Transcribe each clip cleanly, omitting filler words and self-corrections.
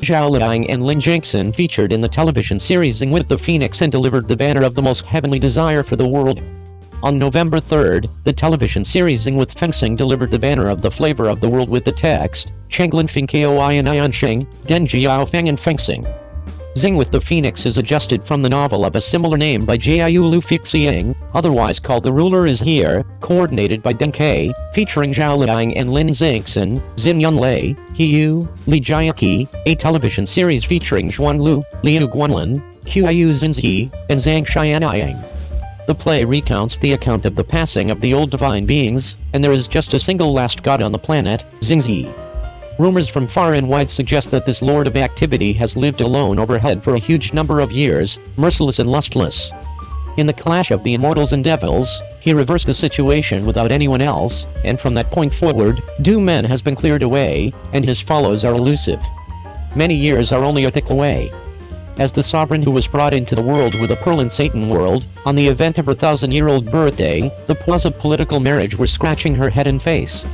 Zhao Liying and Lin Gengxin featured in the television series Zing with the Phoenix and delivered the banner of the most heavenly desire for the world. On November 3rd, the television series Zing with Fencing delivered the banner of the flavor of the world with the text, Chenglin Feng Koi and Ian Sheng, Den Jiao Feng and Fencing. Zing with the Phoenix is adjusted from the novel of a similar name by Jiu Lu Fixing, otherwise called The Ruler is Here, coordinated by Deng Ke, featuring Zhao Liying and Lin Gengxin, Xin Yunlei, Hiyu, Li Jiaqi, a television series featuring Xuan Lu, Liu Guanlin, Qiu Xinzi, and Zhang Xianyang. The play recounts the account of the passing of the old divine beings, and there is just a single last god on the planet, Xingzi. Rumors from far and wide suggest that this lord of activity has lived alone overhead for a huge number of years, merciless and lustless. In the clash of the immortals and devils, he reversed the situation without anyone else, and from that point forward, Du Men has been cleared away, and his follows are elusive. Many years are only a tick away. As the sovereign who was brought into the world with a pearl and Satan world, on the event of her 1,000-year-old birthday, the paws of political marriage were scratching her head and face.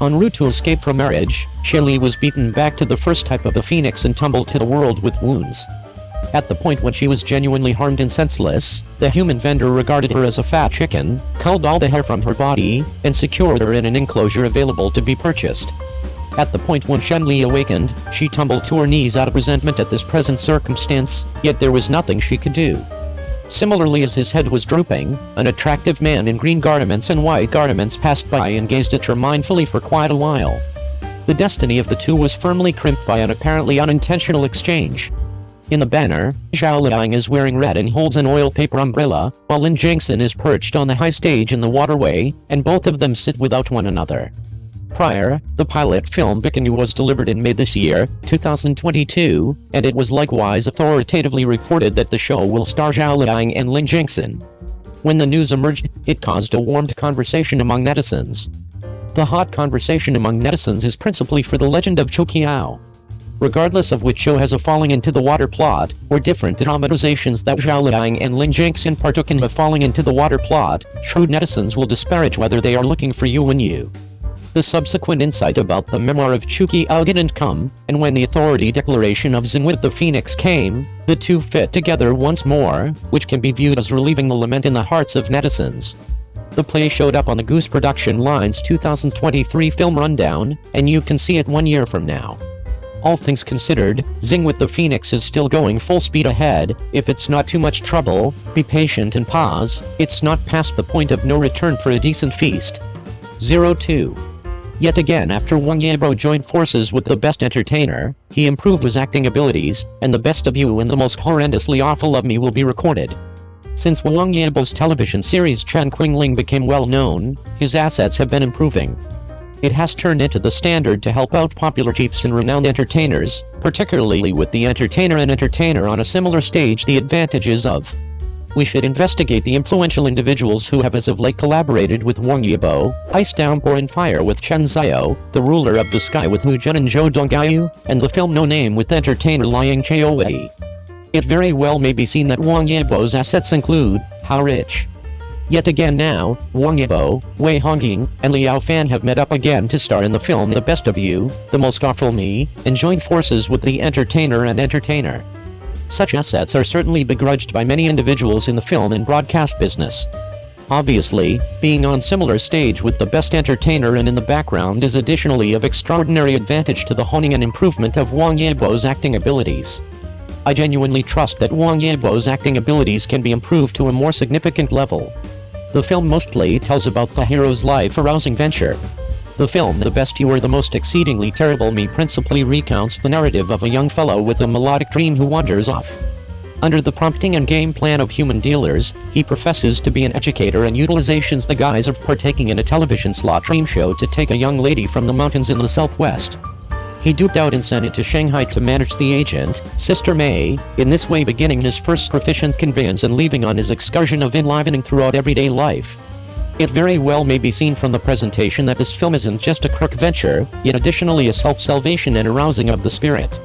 En route to escape from marriage, Shili was beaten back to the first type of a phoenix and tumbled to the world with wounds. At the point when she was genuinely harmed and senseless, the human vendor regarded her as a fat chicken, culled all the hair from her body, and secured her in an enclosure available to be purchased. At the point when Shenli awakened, she tumbled to her knees out of resentment at this present circumstance, yet there was nothing she could do. Similarly, as his head was drooping, an attractive man in green garments and white garments passed by and gazed at her mindfully for quite a while. The destiny of the two was firmly crimped by an apparently unintentional exchange. In the banner, Zhao Liying is wearing red and holds an oil paper umbrella, while Lin Gengxin is perched on the high stage in the waterway, and both of them sit without one another. Prior, the pilot film Bikini was delivered in May this year, 2022, and it was likewise authoritatively reported that the show will star Zhao Liying and Lin Gengxin. When the news emerged, it caused a warmed conversation among netizens. The hot conversation among netizens is principally for the legend of Chokiao. Regardless of which show has a falling into the water plot, or different dramatizations that Zhao Liying and Lin Gengxin partook in the falling into the water plot, shrewd netizens will disparage whether they are looking for you and you. The subsequent insight about the memoir of Chokiao didn't come, and when the authority declaration of Zing with the Phoenix came, the two fit together once more, which can be viewed as relieving the lament in the hearts of netizens. The play showed up on the Goose Production Line's 2023 film rundown, and you can see it 1 year from now. All things considered, Zing with the Phoenix is still going full speed ahead. If it's not too much trouble, be patient and pause. It's not past the point of no return for a decent feast. 02. Yet again, after Wang Yibo joined forces with the best entertainer, he improved his acting abilities, and the best of you and the most horrendously awful of me will be recorded. Since Wang Yibo's television series Chen Qingling became well known, his assets have been improving. It has turned into the standard to help out popular chiefs and renowned entertainers, particularly with the entertainer and entertainer on a similar stage. The advantages of we should investigate the influential individuals who have as of late collaborated with Wang Yibo, Ice Downpour and Fire with Chen Xiao, The Ruler of the Sky with Hu Jun and Zhou Donggayu, and the film No Name with entertainer Liying Chaowei. It very well may be seen that Wang Yibo's assets include how rich. Yet again now, Wang Yibo, Wei Hongying, and Liao Fan have met up again to star in the film The Best of You, The Most Awful Me, and joined forces with the entertainer and entertainer. Such assets are certainly begrudged by many individuals in the film and broadcast business. Obviously, being on similar stage with the best entertainer and in the background is additionally of extraordinary advantage to the honing and improvement of Wang Yibo's acting abilities. I genuinely trust that Wang Yibo's acting abilities can be improved to a more significant level. The film mostly tells about the hero's life-arousing venture. The film The Best You or the Most Exceedingly Terrible Me principally recounts the narrative of a young fellow with a melodic dream who wanders off. Under the prompting and game plan of human dealers, he professes to be an educator and utilizations the guise of partaking in a television slot dream show to take a young lady from the mountains in the southwest. He duped out and sent it to Shanghai to manage the agent, Sister May, in this way beginning his first proficient conveyance and leaving on his excursion of enlivening throughout everyday life. It very well may be seen from the presentation that this film isn't just a crook venture, yet additionally a self-salvation and arousing of the spirit.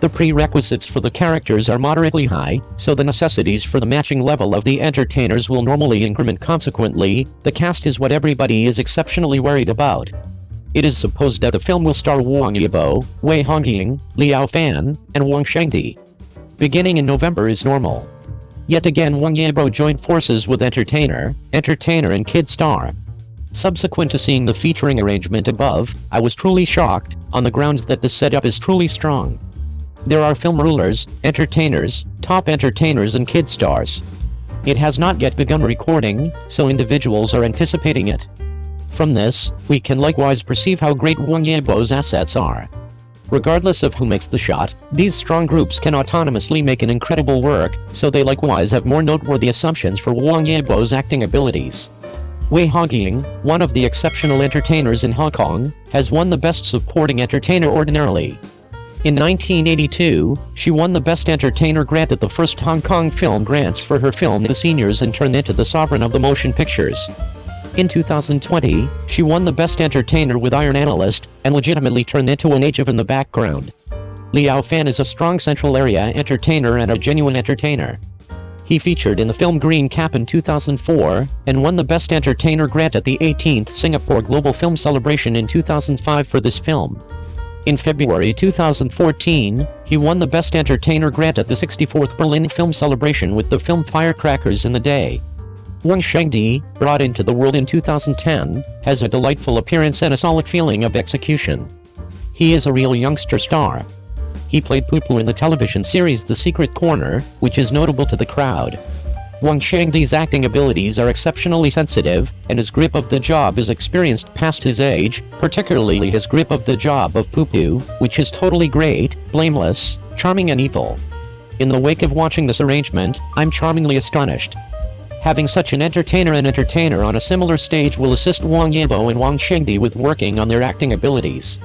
The prerequisites for the characters are moderately high, so the necessities for the matching level of the entertainers will normally increment. Consequently, the cast is what everybody is exceptionally worried about. It is supposed that the film will star Wang Yibo, Wei Hongying, Liao Fan, and Wang Shengdi. Beginning in November is normal. Yet again Wang Yibo joined forces with entertainer, and kid star. Subsequent to seeing the featuring arrangement above, I was truly shocked, on the grounds that the setup is truly strong. There are film rulers, entertainers, top entertainers and kid stars. It has not yet begun recording, so individuals are anticipating it. From this, we can likewise perceive how great Wang Yibo's assets are. Regardless of who makes the shot, these strong groups can autonomously make an incredible work, so they likewise have more noteworthy assumptions for Wang Yibo's acting abilities. Wei Hongying, one of the exceptional entertainers in Hong Kong, has won the Best Supporting Entertainer ordinarily. In 1982, she won the Best Entertainer grant at the first Hong Kong Film Grants for her film The Seniors and turned into the Sovereign of the Motion Pictures. In 2020, she won the Best Entertainer with Iron Analyst, and legitimately turned into an Age of in the background. Liao Fan is a strong central area entertainer and a genuine entertainer. He featured in the film Green Cap in 2004, and won the Best Entertainer grant at the 18th Singapore Global Film Celebration in 2005 for this film. In February 2014, he won the Best Entertainer grant at the 64th Berlin Film Celebration with the film Firecrackers in the Day. Wang Shengdi, brought into the world in 2010, has a delightful appearance and a solid feeling of execution. He is a real youngster star. He played Poo-Poo in the television series The Secret Corner, which is notable to the crowd. Wang Shengdi's acting abilities are exceptionally sensitive, and his grip of the job is experienced past his age, particularly his grip of the job of Poo-Poo, which is totally great, blameless, charming and evil. In the wake of watching this arrangement, I'm charmingly astonished. Having such an entertainer on a similar stage will assist Wang Yibo and Wang Shengdi with working on their acting abilities.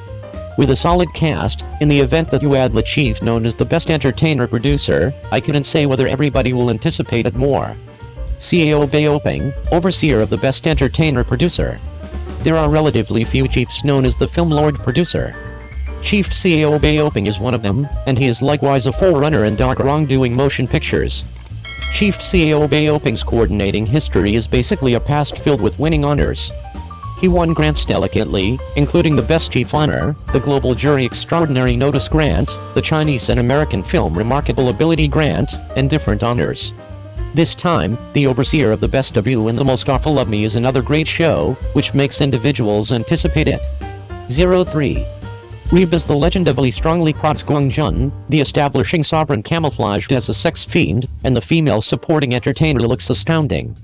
With a solid cast, in the event that you add the chief known as the Best Entertainer Producer, I couldn't say whether everybody will anticipate it more. Cao Baoping, Overseer of the Best Entertainer Producer. There are relatively few chiefs known as the Film Lord Producer. Chief Cao Baoping is one of them, and he is likewise a forerunner in dark wrongdoing motion pictures. Chief Cao Baoping's coordinating history is basically a past filled with winning honors. He won grants delicately, including the Best Chief Honor, the Global Jury Extraordinary Notice Grant, the Chinese and American Film Remarkable Ability Grant, and different honors. This time, the Overseer of the Best of You and the Most Awful of Me is another great show, which makes individuals anticipate it. 03. Reba's The Legend of Li strongly prods Guangjun, the establishing sovereign camouflaged as a sex fiend, and the female supporting entertainer looks astounding.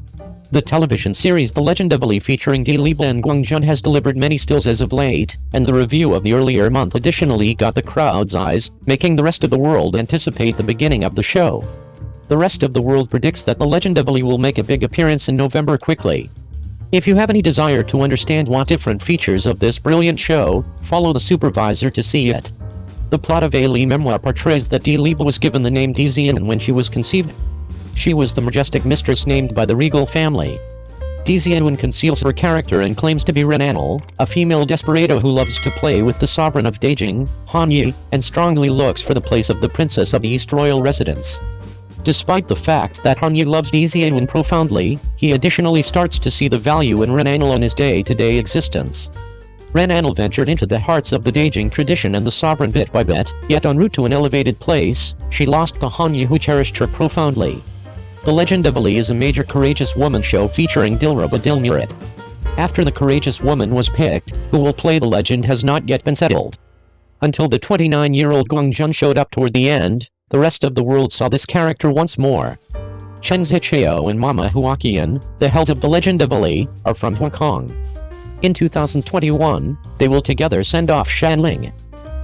The television series The Legend of Li featuring Di Liba and Guangjun has delivered many stills as of late, and the review of the earlier month additionally got the crowd's eyes, making the rest of the world anticipate the beginning of the show. The rest of the world predicts that The Legend of Li will make a big appearance in November quickly. If you have any desire to understand what different features of this brilliant show, follow the supervisor to see it. The plot of a Li memoir portrays that Di Liba was given the name Di Xian when she was conceived. She was the majestic mistress named by the regal family. Di Xianwen conceals her character and claims to be Renanel, a female desperado who loves to play with the sovereign of Beijing, Han Yi, and strongly looks for the place of the princess of the East royal residence. Despite the fact that Han Yi loves Di Xianwen profoundly, he additionally starts to see the value in Renanel in his day-to-day existence. Renanel ventured into the hearts of the Beijing tradition and the sovereign bit by bit, yet en route to an elevated place, she lost the Han Yi who cherished her profoundly. The Legend of Li is a major courageous woman show featuring Dilruba Dilmurat. After the courageous woman was picked, who will play the legend has not yet been settled. Until the 29-year-old Guangjun showed up toward the end, the rest of the world saw this character once more. Chen Zichao and Mama Huaqian, the hells of The Legend of Li, are from Hong Kong. In 2021, they will together send off Shanling.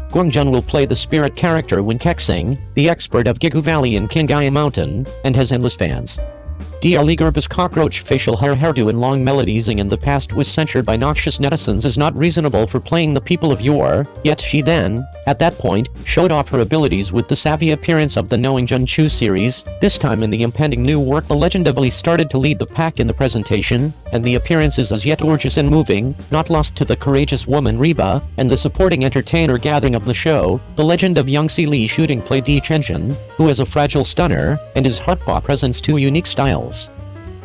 Guangjun will play the spirit character Wen Kexing, the expert of Gigu Valley and Qinghai Mountain, and has endless fans. D.L. Gerba's cockroach facial hairdo and long melodiesing in the past was censured by noxious netizens as not reasonable for playing the people of yore, yet she then, at that point, showed off her abilities with the savvy appearance of the Knowing Junchu series. This time in the impending new work The Legend of Li started to lead the pack in the presentation, and the appearance is as yet gorgeous and moving, not lost to the courageous woman Reba, and the supporting entertainer gathering of the show, The Legend of Young Si Li shooting play Di Chenjin, who is a fragile stunner, and his heartpaw presents two unique styles.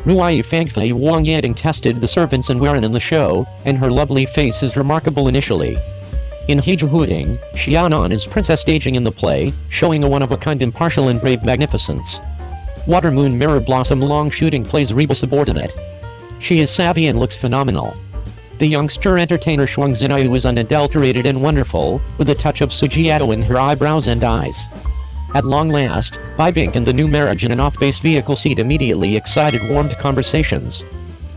Ruai thankfully Wang Yibo tested the servants and Warren in the show, and her lovely face is remarkable initially. In Hejuhuting, Xiaonan is princess staging in the play, showing a one-of-a-kind impartial and brave magnificence. Water Moon Mirror Blossom Long shooting plays Reba subordinate. She is savvy and looks phenomenal. The youngster entertainer Shuang Zinayu is unadulterated and wonderful, with a touch of Sujiato in her eyebrows and eyes. At long last, vibing and the new marriage in an off-base vehicle seat immediately excited warmed conversations.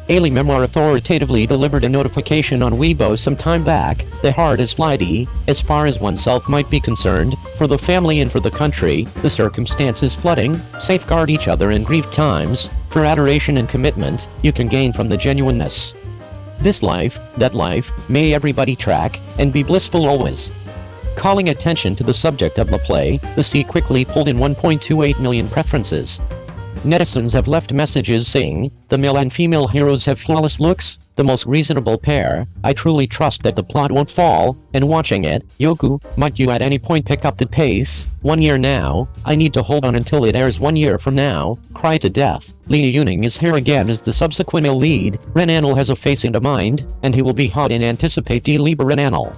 Ali Memoir authoritatively delivered a notification on Weibo some time back. The heart is flighty, as far as oneself might be concerned, for the family and for the country, the circumstances flooding, safeguard each other in grief times, for adoration and commitment, you can gain from the genuineness. This life, that life, may everybody track, and be blissful always. Calling attention to the subject of the play, the C quickly pulled in 1.28 million preferences. Netizens have left messages saying, the male and female heroes have flawless looks, the most reasonable pair, I truly trust that the plot won't fall, and watching it, Yoku, might you at any point pick up the pace, 1 year now, I need to hold on until it airs 1 year from now, cry to death. Liying is here again as the subsequent male lead, Renanel has a face and a mind, and he will be hot in anticipate de Liebe Renanel.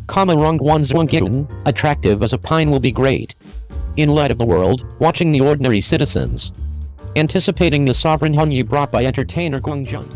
Rongguan Zhuanggyun, attractive as a pine will be great. In light of the world, watching the ordinary citizens. Anticipating the sovereign Hongyi brought by entertainer Guangjun.